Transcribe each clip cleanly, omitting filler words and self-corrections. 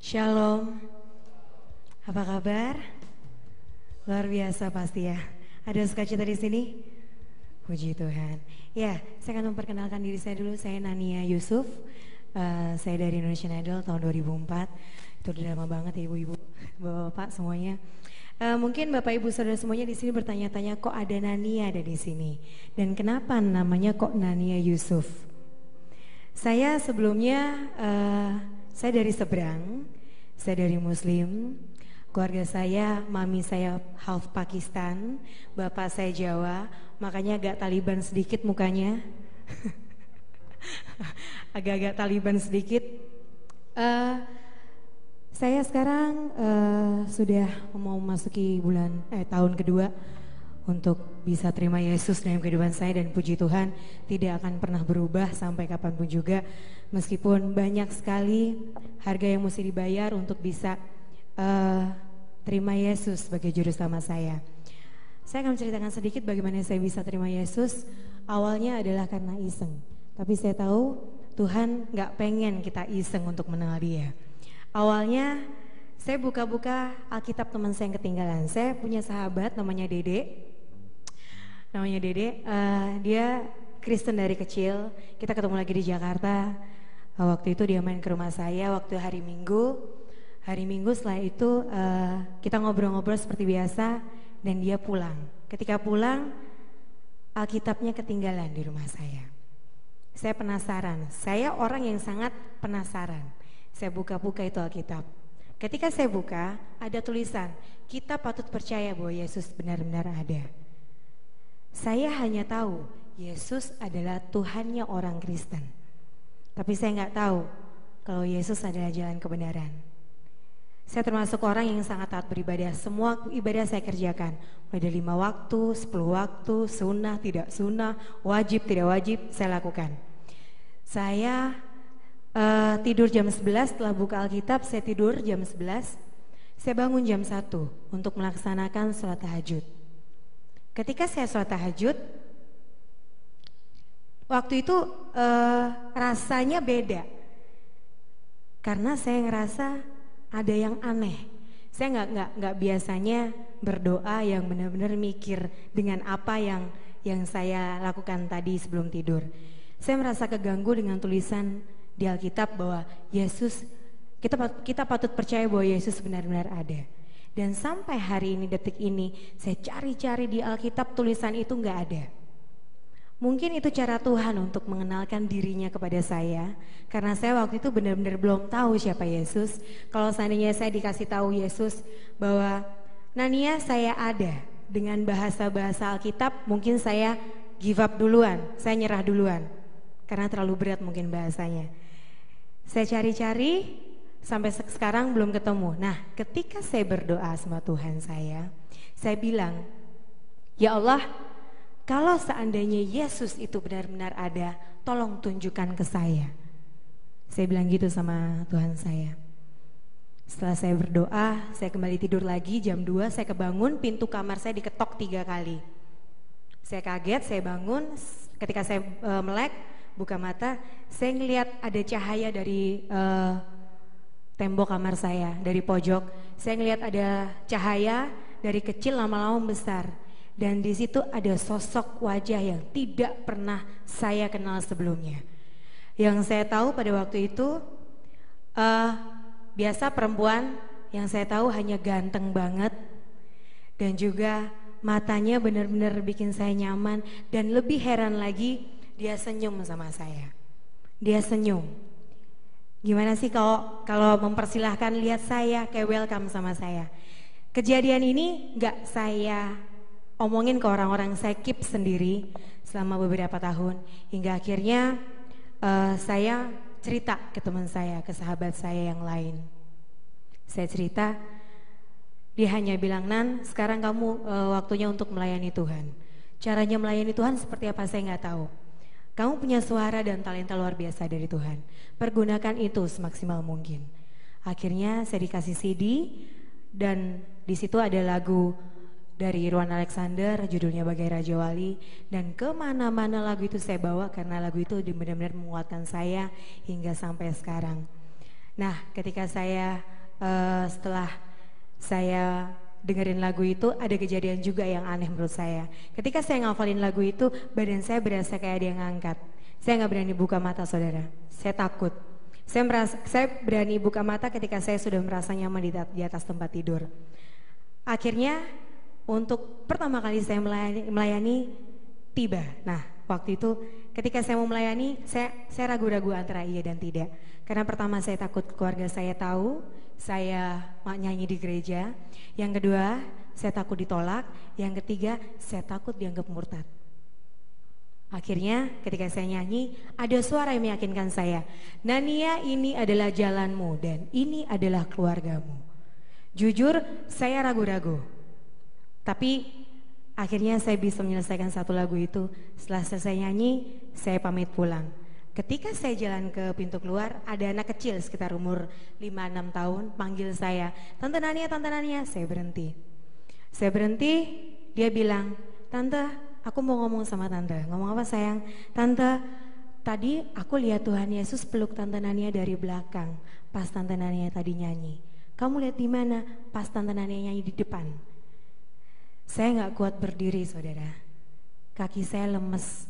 Shalom, apa kabar? Luar biasa pasti ya. Ada sukacita di sini? Puji Tuhan. Ya, saya akan memperkenalkan diri saya dulu. Saya Nania Yusuf. Saya dari Indonesian Idol tahun 2004. Itu udah lama banget ya ibu-ibu, bapak-bapak semuanya. Mungkin bapak ibu saudara semuanya di sini bertanya-tanya kok ada Nania ada di sini dan kenapa namanya kok Nania Yusuf? Saya sebelumnya saya dari seberang, saya dari Muslim. Keluarga saya, mami saya half Pakistan, bapak saya Jawa, makanya agak Taliban sedikit mukanya. Agak-agak Taliban sedikit. Saya sekarang sudah mau memasuki tahun kedua untuk bisa terima Yesus dalam kehidupan saya, dan puji Tuhan tidak akan pernah berubah sampai kapanpun juga, meskipun banyak sekali harga yang mesti dibayar untuk bisa terima Yesus sebagai juru selamat saya. Saya akan menceritakan sedikit bagaimana saya bisa terima Yesus. Awalnya adalah karena iseng, tapi saya tahu Tuhan gak pengen kita iseng untuk mengenal Dia. Awalnya saya buka-buka Alkitab teman saya yang ketinggalan. Saya punya sahabat namanya Dede. Dia Kristen dari kecil. Kita ketemu lagi di Jakarta. Waktu itu dia main ke rumah saya waktu hari Minggu. Hari Minggu setelah itu kita ngobrol-ngobrol seperti biasa dan dia pulang. Ketika pulang, Alkitabnya ketinggalan di rumah saya. Saya penasaran. Saya orang yang sangat penasaran. Saya buka-buka itu Alkitab. Ketika saya buka, ada tulisan, kita patut percaya bahwa Yesus benar-benar ada. Saya hanya tahu Yesus adalah Tuhannya orang Kristen. Tapi saya nggak tahu kalau Yesus adalah jalan kebenaran. Saya termasuk orang yang sangat taat beribadah. Semua ibadah saya kerjakan. Mulai dari 5 waktu, 10 waktu, sunnah, tidak sunnah, wajib, tidak wajib, saya lakukan. Saya tidur jam 11, setelah buka Alkitab saya tidur jam 11. Saya bangun jam 1 untuk melaksanakan sholat tahajud. Ketika saya sholat tahajud, waktu itu rasanya beda. Karena saya ngerasa ada yang aneh. Saya nggak biasanya berdoa yang benar-benar mikir dengan apa yang saya lakukan tadi sebelum tidur. Saya merasa keganggu dengan tulisan di Alkitab bahwa Yesus, kita patut percaya bahwa Yesus benar-benar ada. Dan sampai hari ini, detik ini, saya cari-cari di Alkitab tulisan itu nggak ada. Mungkin itu cara Tuhan untuk mengenalkan dirinya kepada saya, karena saya waktu itu benar-benar belum tahu siapa Yesus. Kalau seandainya saya dikasih tahu Yesus bahwa Nania saya ada dengan bahasa-bahasa Alkitab, mungkin saya give up duluan, saya nyerah duluan, karena terlalu berat mungkin bahasanya. Saya cari-cari sampai sekarang belum ketemu. Nah, ketika saya berdoa sama Tuhan saya bilang, ya Allah, kalau seandainya Yesus itu benar-benar ada, tolong tunjukkan ke saya. Saya bilang gitu sama Tuhan saya. Setelah saya berdoa, saya kembali tidur lagi jam 2, saya kebangun, pintu kamar saya diketok 3 kali. Saya kaget, saya bangun, ketika saya melek, buka mata, saya ngelihat ada cahaya dari tembok kamar saya, dari pojok. Saya ngelihat ada cahaya dari kecil lama-lama besar. Dan di situ ada sosok wajah yang tidak pernah saya kenal sebelumnya. Yang saya tahu pada waktu itu biasa perempuan, yang saya tahu hanya ganteng banget, dan juga matanya benar-benar bikin saya nyaman. Dan lebih heran lagi, dia senyum sama saya. Dia senyum. Gimana sih kalau mempersilahkan lihat saya, kayak welcome sama saya. Kejadian ini gak saya omongin ke orang-orang, saya keep sendiri selama beberapa tahun. Hingga akhirnya saya cerita ke teman saya, ke sahabat saya yang lain. Saya cerita, dia hanya bilang, Nan, sekarang kamu waktunya untuk melayani Tuhan. Caranya melayani Tuhan seperti apa saya gak tahu. Kamu punya suara dan talenta luar biasa dari Tuhan. Pergunakan itu semaksimal mungkin. Akhirnya saya dikasih CD dan di situ ada lagu dari Irwan Alexander, judulnya Bagai Raja Wali. Dan kemana-mana lagu itu saya bawa karena lagu itu benar-benar menguatkan saya hingga sampai sekarang. Nah, ketika saya setelah saya dengerin lagu itu ada kejadian juga yang aneh menurut saya. Ketika saya ngafalin lagu itu, badan saya berasa kayak ada yang ngangkat. Saya nggak berani buka mata, saudara. Saya takut. Saya berani buka mata ketika saya sudah merasa nyaman di atas tempat tidur. Akhirnya untuk pertama kali saya melayani tiba. Nah, waktu itu ketika saya mau melayani, saya ragu-ragu antara iya dan tidak. Karena pertama saya takut keluarga saya tahu saya nyanyi di gereja. Yang kedua, saya takut ditolak. Yang ketiga, saya takut dianggap murtad. Akhirnya ketika saya nyanyi, ada suara yang meyakinkan saya, Nania, ini adalah jalanmu dan ini adalah keluargamu. Jujur, saya ragu-ragu. Tapi akhirnya saya bisa menyelesaikan satu lagu itu. Setelah selesai nyanyi, saya pamit pulang. Ketika saya jalan ke pintu keluar, ada anak kecil sekitar umur 5-6 tahun panggil saya, Tante Nania, Tante Nania. Saya berhenti. Dia bilang, Tante, aku mau ngomong sama Tante. Ngomong apa sayang? Tante, tadi aku lihat Tuhan Yesus peluk Tante Nania dari belakang pas Tante Nania tadi nyanyi. Kamu lihat di mana? Pas Tante Nania nyanyi di depan. Saya gak kuat berdiri, saudara. Kaki saya lemes.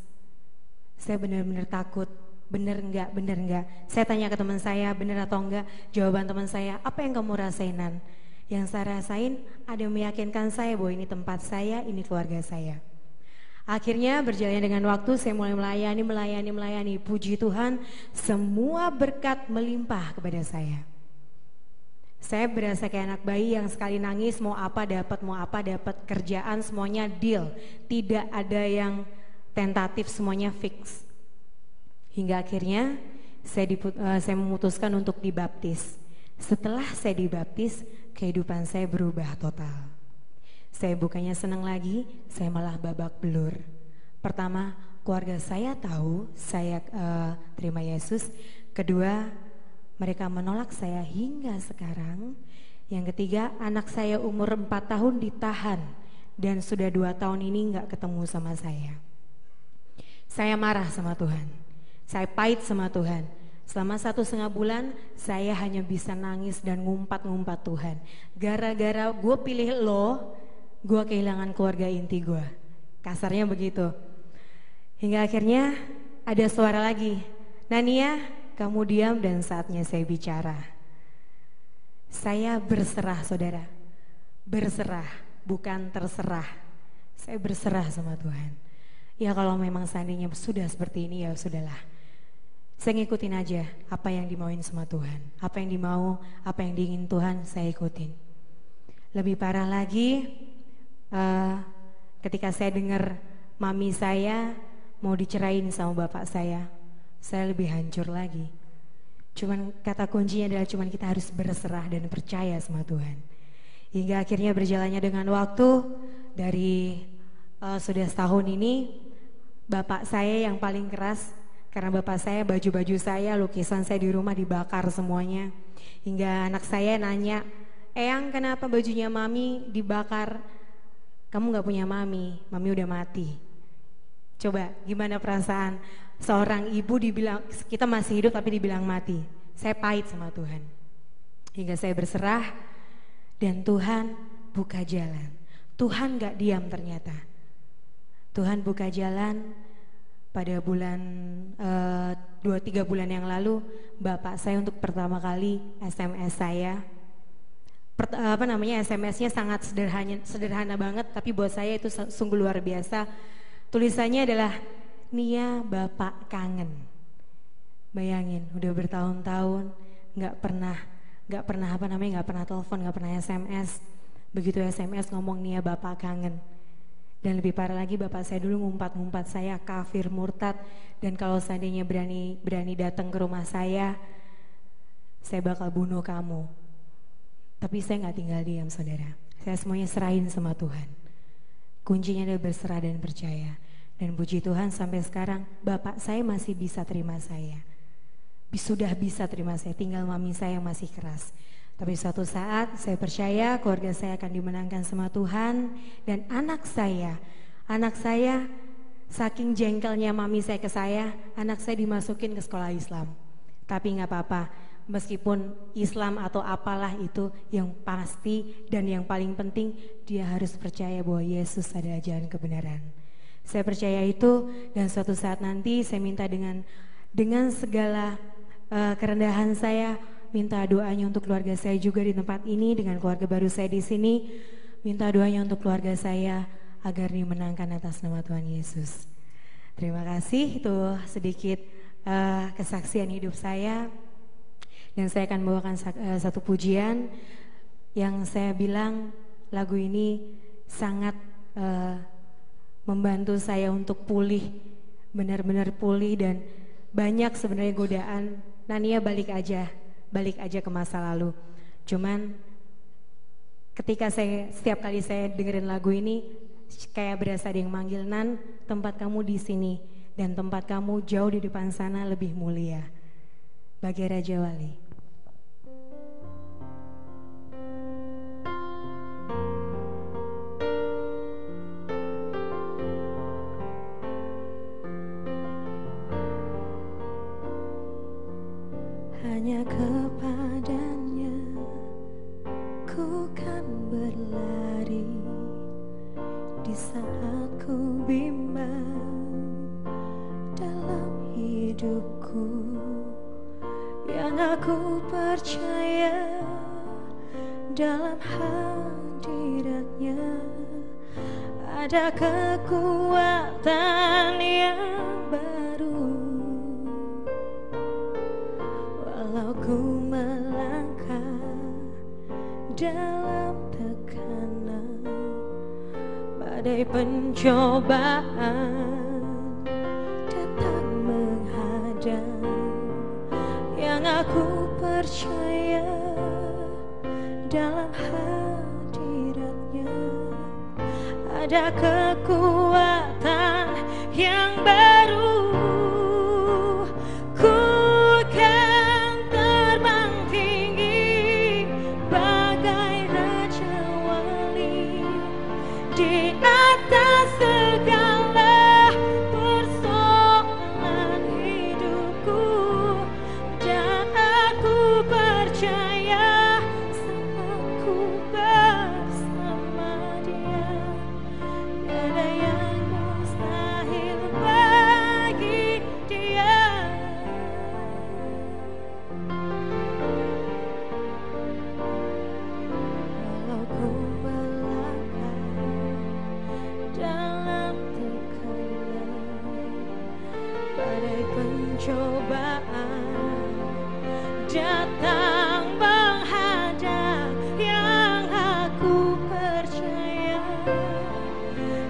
Saya benar-benar takut. Bener enggak? Saya tanya ke teman saya, bener atau enggak? Jawaban teman saya, apa yang kamu rasainan? Yang saya rasain ada yang meyakinkan saya bahwa ini tempat saya, ini keluarga saya. Akhirnya berjalannya dengan waktu, saya mulai melayani. Puji Tuhan, semua berkat melimpah kepada saya. Saya berasa kayak anak bayi yang sekali nangis mau apa dapat, kerjaan semuanya deal. Tidak ada yang tentatif, semuanya fix. Hingga akhirnya saya memutuskan untuk dibaptis. Setelah saya dibaptis, kehidupan saya berubah total. Saya bukannya senang lagi, saya malah babak belur. Pertama, keluarga saya tahu saya terima Yesus. Kedua, mereka menolak saya hingga sekarang. Yang ketiga, anak saya umur 4 tahun ditahan dan sudah 2 tahun ini gak ketemu sama saya. Saya marah sama Tuhan. Saya pahit sama Tuhan. Selama 1,5 bulan saya hanya bisa nangis dan ngumpat-ngumpat Tuhan. Gara-gara gue pilih lo, gue kehilangan keluarga inti gue. Kasarnya begitu. Hingga akhirnya ada suara lagi, Nania, kamu diam dan saatnya saya bicara. Saya berserah, saudara. Berserah, bukan terserah. Saya berserah sama Tuhan. Ya kalau memang seandainya sudah seperti ini, ya sudahlah. Saya ngikutin aja apa yang dimauin sama Tuhan. Apa yang dimau, apa yang diingin Tuhan, saya ikutin. Lebih parah lagi, ketika saya dengar mami saya mau dicerain sama bapak saya lebih hancur lagi. Cuman kata kuncinya adalah cuman kita harus berserah dan percaya sama Tuhan. Hingga akhirnya berjalannya dengan waktu, dari sudah setahun ini, bapak saya yang paling keras. Karena bapak saya, baju-baju saya, lukisan saya di rumah dibakar semuanya. Hingga anak saya nanya, Eyang kenapa bajunya mami dibakar? Kamu gak punya mami udah mati. Coba gimana perasaan seorang ibu dibilang kita masih hidup tapi dibilang mati. Saya pahit sama Tuhan. Hingga saya berserah dan Tuhan buka jalan. Tuhan gak diam ternyata. Tuhan buka jalan. Pada bulan 2-3 bulan yang lalu, bapak saya untuk pertama kali SMS saya. SMS-nya sangat sederhana banget, tapi buat saya itu sungguh luar biasa. Tulisannya adalah, Nia, bapak kangen. Bayangin, udah bertahun-tahun nggak pernah telepon, nggak pernah SMS. Begitu SMS ngomong, Nia, bapak kangen. Dan lebih parah lagi, bapak saya dulu ngumpat-ngumpat saya kafir, murtad. Dan kalau seandainya berani datang ke rumah saya bakal bunuh kamu. Tapi saya gak tinggal diam, saudara. Saya semuanya serahin sama Tuhan. Kuncinya adalah berserah dan percaya. Dan puji Tuhan sampai sekarang bapak saya masih bisa terima saya. Sudah bisa terima saya, tinggal mami saya yang masih keras. Tapi suatu saat saya percaya keluarga saya akan dimenangkan sama Tuhan. Dan anak saya saking jengkelnya mami saya ke saya, anak saya dimasukin ke sekolah Islam. Tapi gak apa-apa, meskipun Islam atau apalah itu, yang pasti dan yang paling penting dia harus percaya bahwa Yesus adalah jalan kebenaran. Saya percaya itu, dan suatu saat nanti saya minta dengan segala kerendahan saya, minta doanya untuk keluarga saya juga di tempat ini, dengan keluarga baru saya di sini, minta doanya untuk keluarga saya agar dimenangkan atas nama Tuhan Yesus. Terima kasih, itu sedikit kesaksian hidup saya. Dan saya akan membawakan satu pujian yang saya bilang lagu ini sangat membantu saya untuk pulih, benar-benar pulih, dan banyak sebenarnya godaan. Nania balik aja ke masa lalu. Cuman ketika setiap kali saya dengerin lagu ini, kayak berasa ada yang manggil, Nan, tempat kamu di sini dan tempat kamu jauh di depan sana lebih mulia. Bagi Raja Wali. Hanya kepadanya ku kan berlari di saat ku bimbang dalam hidupku. Yang aku percaya dalam hadiratnya ada kekuatan yang baru. Walau ku melangkah dalam tekanan, badai pencobaan datang menghadang, yang aku percaya dalam hadiratnya ada kekuatan yang baru. Ku kan terbang tinggi bagai Raja Wali di atas segala persoalan hidupku, dan aku percaya saat ku bersama Dia, tiada yang mustahil bagi Dia. Walau ku melangkah dalam tekanan, badai pencobaan datang menghadang, yang aku percaya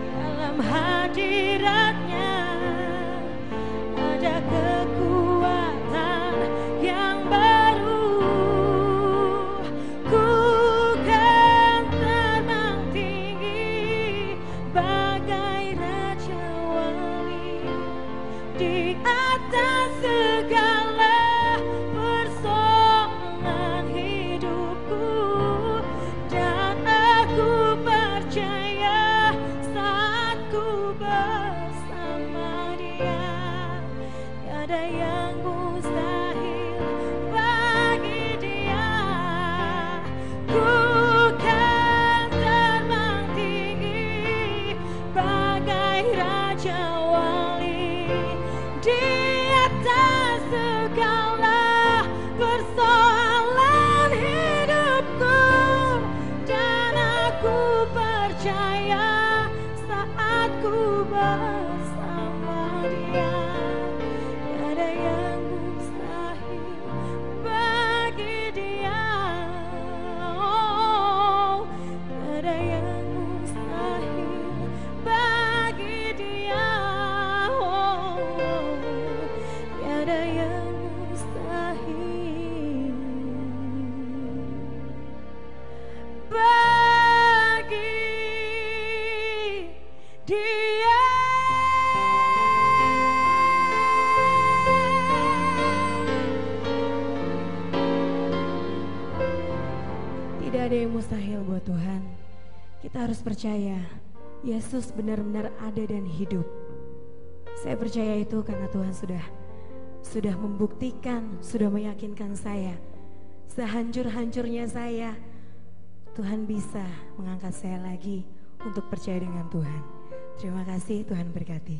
dalam hadiratnya ada kekuatan yang baru. Ku kan terbang tinggi bagai Raja Wali di atas segala persoalan hidupku, dan aku percaya saat ku bersama Dia, tiada yang mustahil bagi Dia. Ku kan terbang tinggi bagai Raja Wali di atas segala persoalan hidupku, dan aku percaya saat ku bersama Dia, tiada yang mustahil bagi Dia. Oh, tiada yang mustahil bagi Dia. Oh, tiada yang mustahil bagi Dia. Tidak ada yang mustahil buat Tuhan. Kita harus percaya Yesus benar-benar ada dan hidup. Saya percaya itu karena Tuhan sudah sudah membuktikan, sudah meyakinkan saya, sehancur-hancurnya saya, Tuhan bisa mengangkat saya lagi untuk percaya dengan Tuhan. Terima kasih, Tuhan berkati.